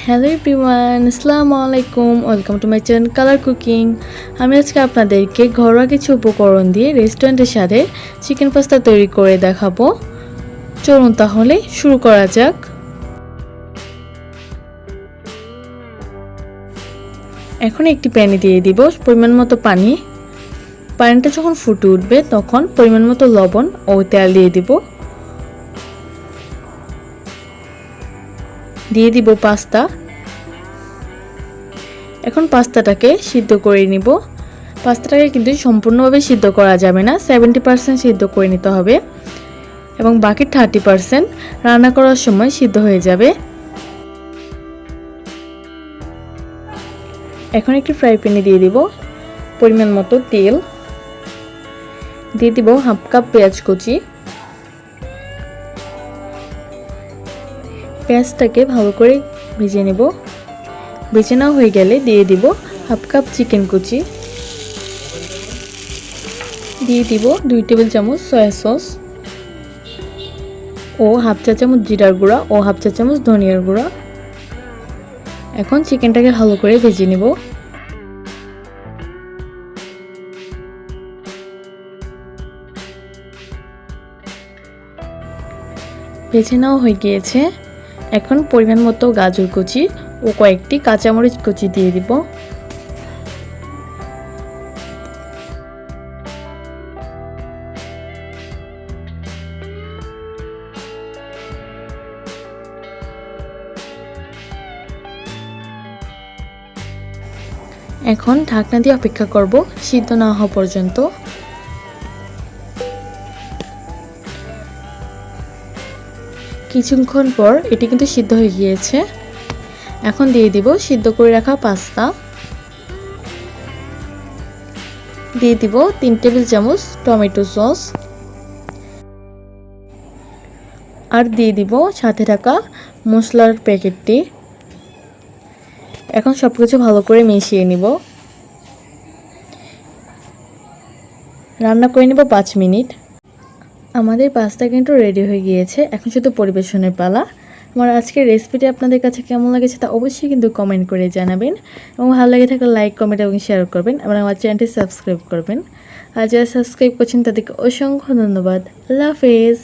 Hello everyone, আসসালামু আলাইকুম। Welcome to my channel colour cooking. আমি আজকে আপনাদেরকে ঘরোয়া কিছু উপকরণ দিয়ে রেস্টুরেন্টের স্বাদে চিকেন পাস্তা তৈরি করে দেখাবো। চলুন তাহলে শুরু করা যাক। এখন একটি প্যানে দিয়ে দিব পরিমাণ মতো পানি। পানিটা যখন ফুটে উঠবে তখন পরিমাণ মতো লবণ ও তেল দিয়ে দিব। দিয়ে দিব পাস্তা। এখন পাস্তাটাকে সিদ্ধ করে নিব। পাস্তাটাকে কিন্তু সম্পূর্ণভাবে সিদ্ধ করা যাবে না, 70% সিদ্ধ করে নিতে হবে এবং বাকি 30% রান্না করার সময় সিদ্ধ হয়ে যাবে। এখন একটি ফ্রাই প্যানে দিয়ে দিব পরিমাণ মতো তেল। দিয়ে দিব হাফ কাপ পেঁয়াজ কুচি। পেঁয়াজটাকে ভালো করে ভেজে নেব। ভেজে নেওয়া হয়ে গেলে দিয়ে দিব হাফ কাপ চিকেন কুচি। দিয়ে দিব 2 টেবিল চামচ সয়া সস ও হাফ চা চামচ জিরার গুঁড়া ও হাফ চা চামচ ধনিয়ার গুঁড়া। এখন চিকেনটাকে ভালো করে ভেজে নেব। ভেজে নেওয়া হয়ে গিয়েছে। এখন পরিমাণ মতো গাজর কুচি ও কয়েকটি কাঁচামরিচ কুচি দিয়ে দিব। এখন ঢাকনা দিয়ে অপেক্ষা করব সিদ্ধ না হওয়া পর্যন্ত। কিছুক্ষণ পর এটি কিন্তু সিদ্ধ হয়ে গিয়েছে। এখন দিয়ে দিব সিদ্ধ করে রাখা পাস্তা। দিয়ে দিব 3 টেবিল চামচ টমেটো সস আর দিয়ে দিব সাথে থাকা মশলার প্যাকেটটি। এখন সবকিছু ভালো করে মিশিয়ে নিব। রান্না করে নিব 5 মিনিট। আমাদের পাস্তা কিন্তু রেডি হয়ে গিয়েছে। এখন শুধু পরিবেশনের পালা। আমার আজকের রেসিপিটি আপনাদের কাছে কেমন লেগেছে তা অবশ্যই কিন্তু কমেন্ট করে জানাবেন এবং ভালো লেগে থাকলে লাইক, কমেন্ট এবং শেয়ার করবেন এবং আমার চ্যানেলটি সাবস্ক্রাইব করবেন। আর যারা সাবস্ক্রাইব করছেন তাদেরকে অসংখ্য ধন্যবাদ। আল্লাহ হাফেজ।